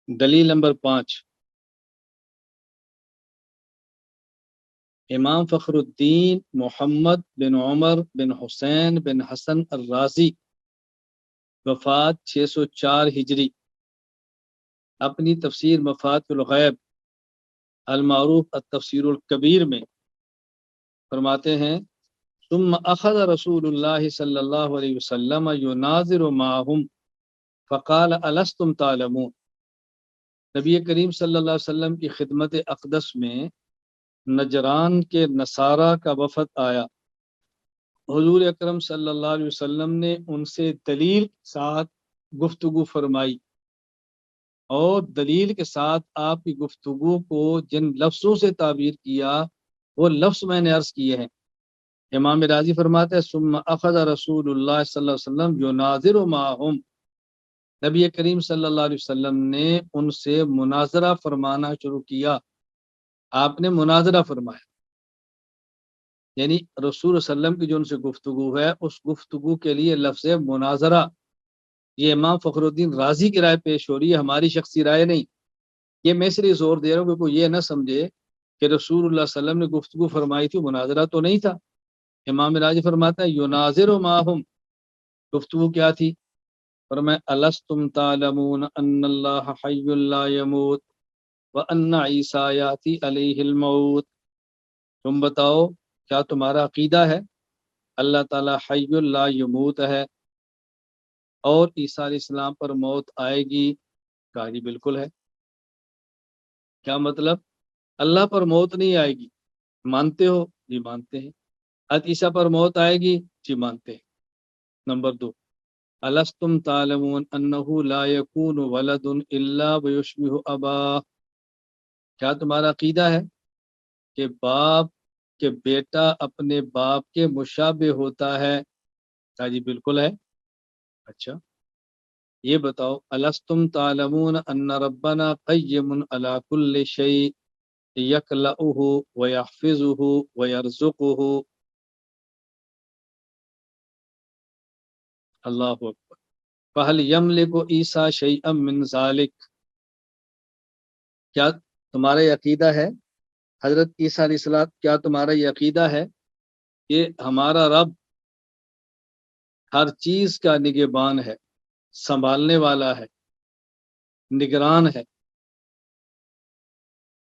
دلیل نمبر 5، امام فخر الدین محمد بن عمر بن حسین بن حسن الرازی، وفات 604 ہجری، اپنی تفسیر مفاتح الغیب المعروف التفسیر الکبیر میں فرماتے ہیں ثم اخذ رسول اللہ صلی اللہ علیہ وسلم یناظر معهم فقال الستم تعلمون، نبی کریم صلی اللہ علیہ وسلم کی خدمت اقدس میں نجران کے نصارہ کا وفد آیا، حضور اکرم صلی اللہ علیہ وسلم نے ان سے دلیل کے ساتھ گفتگو فرمائی، اور دلیل کے ساتھ آپ کی گفتگو کو جن لفظوں سے تعبیر کیا وہ لفظ میں نے عرض کیے ہیں۔ امام راضی فرماتے ہیں ثم اخذ رسول اللہ صلی اللہ علیہ وسلم یناظر معهم، نبی کریم صلی اللہ علیہ وسلم نے ان سے مناظرہ فرمانا شروع کیا، آپ نے مناظرہ فرمایا، یعنی رسول صلی اللہ علیہ وسلم کی جو ان سے گفتگو ہے اس گفتگو کے لیے لفظ مناظرہ، یہ امام فخر الدین رازی کی رائے پیش ہو رہی ہے، ہماری شخصی رائے نہیں۔ یہ میں اس لیے زور دے رہا ہوں کہ کوئی یہ نہ سمجھے کہ رسول اللہ صلی اللہ علیہ وسلم نے گفتگو فرمائی تھی، مناظرہ تو نہیں تھا۔ امام راضی فرماتا ہے یناظر معهم، گفتگو کیا تھی؟ فرمایا الستم تعلمون ان اللہ حی لا یموت وان عیسی یاتی علیہ الموت، تم بتاؤ کیا تمہارا عقیدہ ہے اللہ تعالیٰ حی لا یموت ہے اور عیسیٰ علیہ السلام پر موت آئے گی؟ کہا جی بالکل ہے۔ کیا مطلب؟ اللہ پر موت نہیں آئے گی، مانتے ہو؟ جی مانتے ہیں۔ عیسیٰ پر موت آئے گی؟ جی مانتے ہیں۔ نمبر 2، الستم تعلمون انہ لا یکون ولد الا ویشبہ اباہ، کیا تمہارا عقیدہ ہے کہ باپ کے بیٹا اپنے باپ کے مشابہ ہوتا ہے؟ کہا جی بالکل ہے۔ اچھا یہ بتاؤ الستم تعلمون ان ربنا قیم علی کل شیء یکلؤہ ویحفظہ ویرزقہ، اللہ اکبر، فہل یملک عیسیٰ شیئا من ذلک، کیا تمہارا یہ عقیدہ ہے حضرت عیسیٰ علیہ السلام، کیا تمہارا یہ عقیدہ ہے کہ ہمارا رب ہر چیز کا نگہبان ہے، سنبھالنے والا ہے، نگران ہے،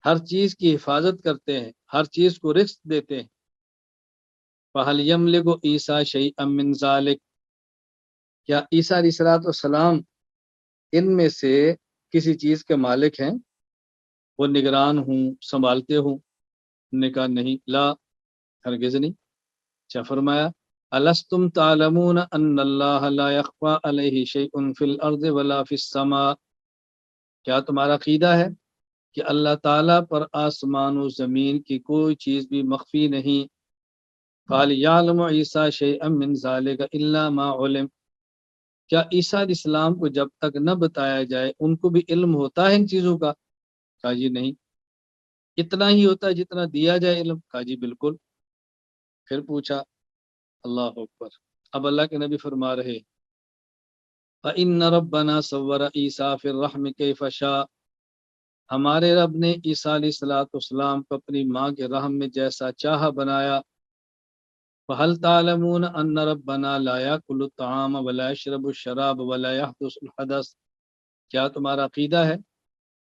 ہر چیز کی حفاظت کرتے ہیں، ہر چیز کو رزق دیتے ہیں؟ فہل یملک عیسیٰ شیئا من ذلک، کیا عیسیٰ علیہ السلام ان میں سے کسی چیز کے مالک ہیں، وہ نگران ہوں، سنبھالتے ہوں؟ نے کہا نہیں، لا، ہرگز نہیں۔ کیا فرمایا الستم تعلمون ان اللہ لا یخفی علیہ شیء فی الارض ولا فی السماء، کیا تمہارا عقیدہ ہے کہ اللہ تعالیٰ پر آسمان و زمین کی کوئی چیز بھی مخفی نہیں؟ قال یعلم عیسیٰ شیئا من ذلک الا ما علم، کیا عیسیٰ علیہ السلام کو جب تک نہ بتایا جائے ان کو بھی علم ہوتا ہے ان چیزوں کا؟ کہا جی نہیں، اتنا ہی ہوتا ہے جتنا دیا جائے علم؟ کہا جی بالکل۔ پھر پوچھا، اللہ اکبر، اب اللہ کے نبی فرما رہے فَإِنَّ رَبَّنَا صَوَّرَ عِيسَىٰ فِي الرَّحْمِ كَيْفَ شَاءَ، ہمارے رب نے عیسیٰ علیہ السلام کو اپنی ماں کے رحم میں جیسا چاہا بنایا۔ فَهَلْ تَعْلَمُونَ أَنَّ رَبَّنَا لَا يَأْكُلُ الطَّعَامَ وَلَا يَشْرَبُ الشَّرَابَ وَلَا يَحْدُثُ الْحَدَثَ، کیا تمہارا عقیدہ ہے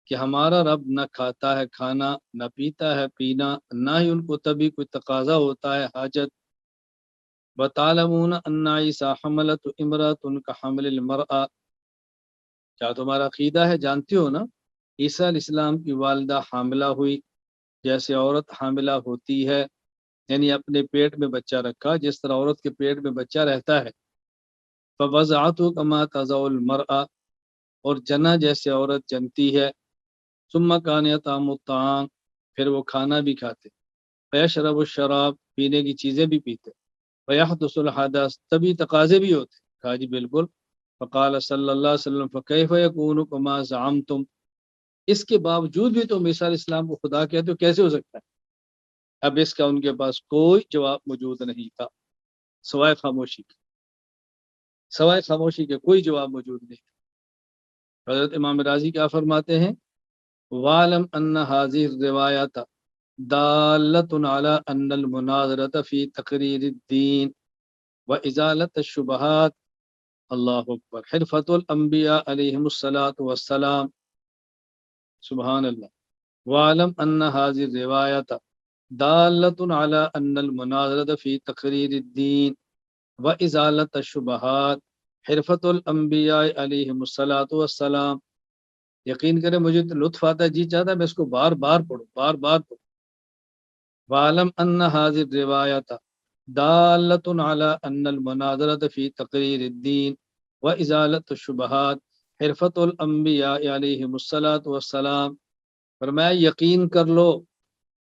کہ ہمارا رب نہ کھاتا ہے کھانا، نہ پیتا ہے پینا، نہ ہی ان کو تبھی کوئی تقاضا ہوتا ہے حاجت؟ وَتَعْلَمُونَ أَنَّ عِيسَىٰ حَمَلَتْهُ امْرَأَةٌ كَحَمْلِ الْمَرْأَةِ، کیا تمہارا عقیدہ ہے، جانتے ہو نا عیسیٰ علیہ السلام کی والدہ حاملہ ہوئی جیسے عورت حاملہ ہوتی ہے، یعنی اپنے پیٹ میں بچہ رکھا جس طرح عورت کے پیٹ میں بچہ رہتا ہے۔ فَوَضَعَتْهُ كَمَا تَضَعُ الْمَرْأَةُ، اور جنا جیسے عورت جنتی ہے۔ ثُمَّ كَانَ يَطْعَمُ الطَّعَامَ، پھر وہ کھانا بھی کھاتے، وَيَشْرَبُ الشَّرَابَ، پینے کی چیزیں بھی پیتے، وَيَحْدُثُ الْحَدَث، تبھی تقاضے بھی ہوتے۔ کہا جی بالکل۔ فقال صلی اللہ علیہ وسلم فَكَيْفَ يَكُونُ كَمَا زَعَمْتُمْ، اس کے باوجود بھی تم عیسیٰ علیہ السلام کو خدا کہتے ہو، کیسے ہو سکتا ہے؟ اب اس کا ان کے پاس کوئی جواب موجود نہیں تھا سوائے خاموشی کے، سوائے خاموشی کے کوئی جواب موجود نہیں تھا۔ حضرت امام راضی کیا فرماتے ہیں؟ وَعْلَمْ أَنَّ هَذِهِ الرِّوَایَةَ دَالَّةٌ عَلَىٰ أَنَّ الْمُنَاظَرَةَ فِي تَقْرِیرِ الدِّینِ وَإِزَالَةِ الشُّبُہَاتِ اللہ اکبر حرفت الانبیاء علیہم الصلاۃ والسلام سبحان اللہ وعلم ان هذه الروایت دالۃ علی ان المناظرۃ فی تقریر الدین وازالۃ الشبہات حرفت الانبیاء علیہم الصلاۃ والسلام. یقین کریں مجھے تو لطف آتا ہے، جی چاہتا ہے میں اس کو بار بار پڑھوں، بار بار پڑھوں. وعلم ان هذه الروایت دالۃ علی ان المناظرۃ فی تقریر الدین وازالۃ الشبہات حرفت الانبیاء علیہم الصلاۃ والسلام. فرمایا یقین کر لو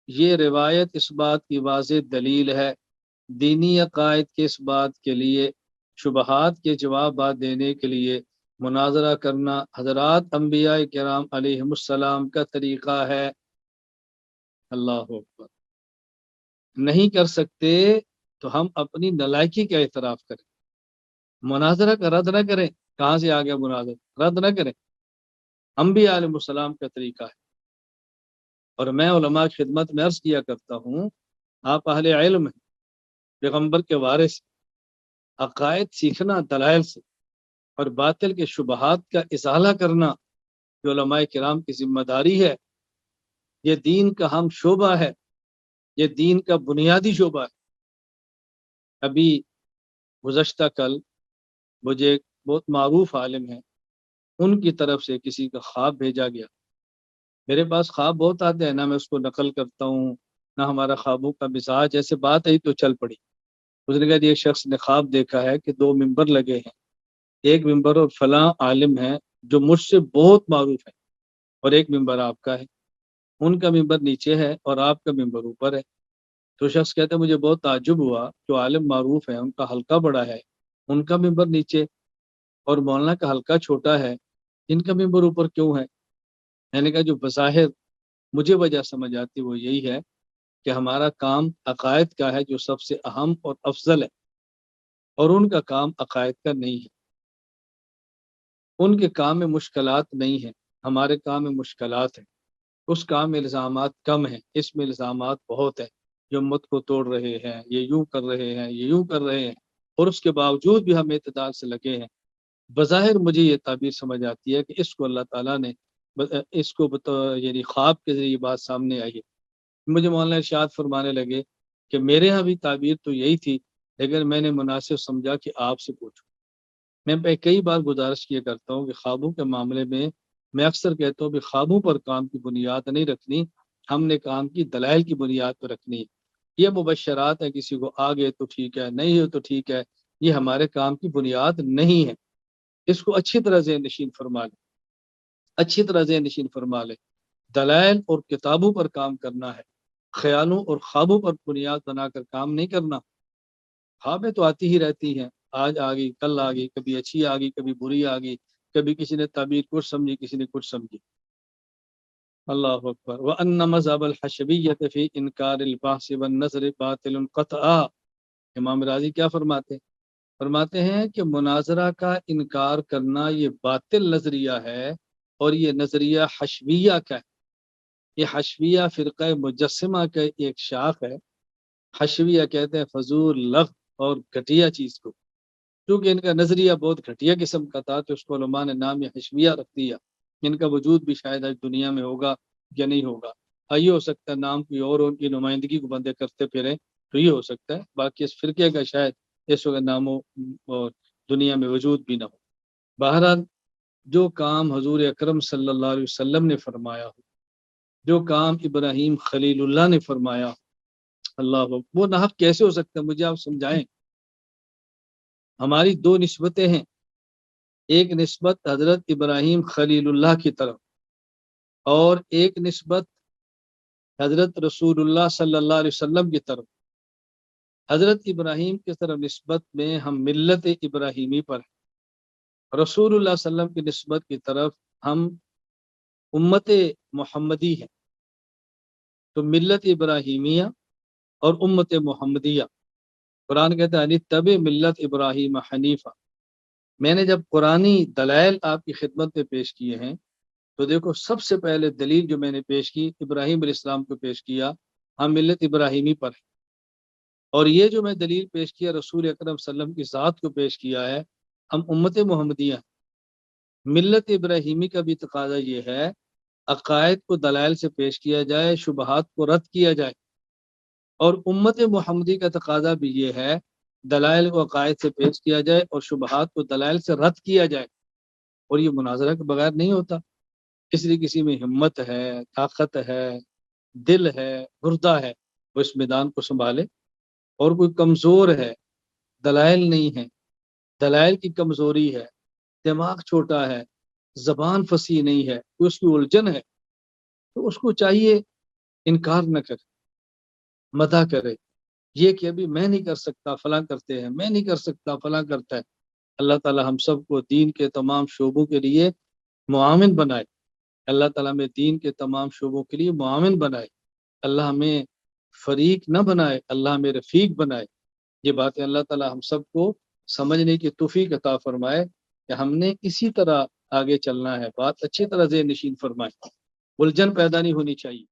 یہ روایت اس بات کی واضح دلیل ہے، دینی عقائد کے اس بات کے لیے، شبہات کے جوابات دینے کے لیے مناظرہ کرنا حضرات انبیاء کرام علیہم السلام کا طریقہ ہے. اللہ اکبر. نہیں کر سکتے تو ہم اپنی نالائکی کا اعتراف کریں، مناظرہ کا رد نہ کریں. کہاں سے آ گیا مناظرہ؟ رد نہ کریں. انبیاء علیہ السلام کا طریقہ ہے. اور میں علماء کی خدمت میں عرض کیا کرتا ہوں، آپ اہل علم ہیں، پیغمبر کے وارث، عقائد سیکھنا دلائل سے اور باطل کے شبہات کا ازالہ کرنا جو علماء کرام کی ذمہ داری ہے. یہ دین کا ہم شعبہ ہے، یہ دین کا بنیادی شعبہ ہے. ابھی گزشتہ کل مجھے ایک بہت معروف عالم ہے، ان کی طرف سے کسی کا خواب بھیجا گیا. میرے پاس خواب بہت آتے ہیں، نہ میں اس کو نقل کرتا ہوں نہ ہمارا خوابوں کا مزاج، ایسے بات آئی تو چل پڑی. اس نے کہا ایک شخص نے خواب دیکھا ہے کہ 2 ممبر لگے ہیں، ایک ممبر اور فلاں عالم ہے جو مجھ سے بہت معروف ہے، اور ایک ممبر آپ کا ہے. ان کا ممبر نیچے ہے اور آپ کا ممبر اوپر ہے. تو شخص کہتا ہے مجھے بہت تعجب ہوا، جو عالم معروف ہے ان کا حلقہ بڑا ہے، ان کا ممبر نیچے، اور مولانا کا حلقہ چھوٹا ہے، ان کا ممبر اوپر کیوں ہے؟ میں نے کہا جو بظاہر مجھے وجہ سمجھ آتی وہ یہی ہے کہ ہمارا کام عقائد کا ہے جو سب سے اہم اور افضل ہے، اور ان کا کام عقائد کا نہیں ہے. ان کے کام میں مشکلات نہیں ہیں، ہمارے کام میں مشکلات ہیں. اس کام میں الزامات کم ہیں، اس میں الزامات بہت ہیں. جو امت کو توڑ رہے ہیں، یہ یوں کر رہے ہیں، یہ یوں کر رہے ہیں، اور اس کے باوجود بھی ہم اعتدال سے لگے ہیں. بظاہر مجھے یہ تعبیر سمجھ آتی ہے کہ اس کو اللہ تعالیٰ نے اس کو یعنی خواب کے ذریعے بات سامنے آئی ہے. مجھے مولانا ارشاد فرمانے لگے کہ میرے ہاں بھی تعبیر تو یہی تھی، لیکن میں نے مناسب سمجھا کہ آپ سے پوچھوں. میں کئی بار گزارش کیا کرتا ہوں کہ خوابوں کے معاملے میں اکثر کہتا ہوں کہ خوابوں پر کام کی بنیاد نہیں رکھنی، ہم نے کام کی دلائل کی بنیاد پر رکھنی. یہ مبشرات ہے، کسی کو آگے تو ٹھیک ہے، نہیں ہو تو ٹھیک ہے، یہ ہمارے کام کی بنیاد نہیں ہے. اس کو اچھی طرح ذہن نشین فرما لیں، اچھی طرح ذہن نشین فرما لیں. دلائل اور کتابوں پر کام کرنا ہے، خیالوں اور خوابوں پر بنیاد بنا کر کام نہیں کرنا. خوابیں تو آتی ہی رہتی ہیں، آج آ گئی، کل آ گئی، کبھی اچھی آ گئی، کبھی بری آ گئی، کبھی کسی نے تعبیر کچھ سمجھی، کسی نے کچھ سمجھی. اللہ اکبر. وَأَنَّ مَذْهَبَ الْحَشَوِیَّةِ فِی إِنْکَارِ الْبَعْثِ وَالنَّشْرِ بَاطِلٌ قَطْعًا. امام راضی کیا فرماتے ہیں کہ مناظرہ کا انکار کرنا یہ باطل نظریہ ہے، اور یہ نظریہ حشویہ کا ہے. یہ حشویہ فرقہ مجسمہ کا ایک شاخ ہے. حشویہ کہتے ہیں فضول، لغو اور گھٹیا چیز کو. کیونکہ ان کا نظریہ بہت گھٹیا قسم کا تھا تو اس کو علماء نے نام یہ حشویہ رکھ دیا. ان کا وجود بھی شاید آج دنیا میں ہوگا یا نہیں ہوگا. یہ ہو سکتا ہے نام کوئی اور ان کی نمائندگی کو بندے کرتے پھریں تو یہ ہو سکتا ہے، باقی اس فرقے کا شاید اس وقت نام اور دنیا میں وجود بھی نہ ہو. بہرحال جو کام حضور اکرم صلی اللہ علیہ وسلم نے فرمایا ہو، جو کام ابراہیم خلیل اللہ نے فرمایا، اللہ وہ ناحق کیسے ہو سکتا ہے؟ مجھے آپ سمجھائیں. ہماری 2 نسبتیں ہیں، ایک نسبت حضرت ابراہیم خلیل اللہ کی طرف، اور ایک نسبت حضرت رسول اللہ صلی اللہ علیہ وسلم کی طرف. حضرت ابراہیم کی طرف نسبت میں ہم ملت ابراہیمی پر ہیں، رسول اللہ صلی اللہ علیہ وسلم کی نسبت کی طرف ہم امت محمدی ہیں. تو ملت ابراہیمیہ اور امت محمدیہ. قرآن کہتا ہے اتبع ملت ابراہیم حنیفہ. میں نے جب قرآنی دلائل آپ کی خدمت میں پیش کیے ہیں تو دیکھو سب سے پہلے دلیل جو میں نے پیش کی ابراہیم علیہ السلام کو پیش کیا، ہم ملت ابراہیمی پر ہیں، اور یہ جو میں دلیل پیش کیا رسول اکرم صلی اللہ علیہ وسلم کی ذات کو پیش کیا ہے، ہم امت محمدیہ ہیں۔ ملت ابراہیمی کا بھی تقاضا یہ ہے عقائد کو دلائل سے پیش کیا جائے، شبہات کو رد کیا جائے، اور امت محمدی کا تقاضا بھی یہ ہے دلائل کو عقائد سے پیش کیا جائے اور شبہات کو دلائل سے رد کیا جائے، اور یہ مناظرہ کے بغیر نہیں ہوتا۔ اس لیے کسی میں ہمت ہے، طاقت ہے، دل ہے، گردہ ہے، وہ اس میدان کو سنبھالے، اور کوئی کمزور ہے، دلائل نہیں ہے، دلائل کی کمزوری ہے، دماغ چھوٹا ہے، زبان فصیح نہیں ہے، کوئی اس کی الجھن ہے، تو اس کو چاہیے انکار نہ کرے، مدح کرے، یہ کہ ابھی میں نہیں کر سکتا فلاں کرتے ہیں، میں نہیں کر سکتا فلاں کرتا ہے۔ اللہ تعالی ہم سب کو دین کے تمام شعبوں کے لیے معاون بنائے، اللہ تعالیٰ ہمیں دین کے تمام شعبوں کے لیے معاون بنائے، اللہ ہمیں فریق نہ بنائے، اللہ ہمیں رفیق بنائے۔ یہ باتیں اللہ تعالیٰ ہم سب کو سمجھنے کی توفیق عطا فرمائے کہ ہم نے اسی طرح آگے چلنا ہے، بات اچھی طرح ذہن نشین فرمائے، الجھن پیدا نہیں ہونی چاہیے۔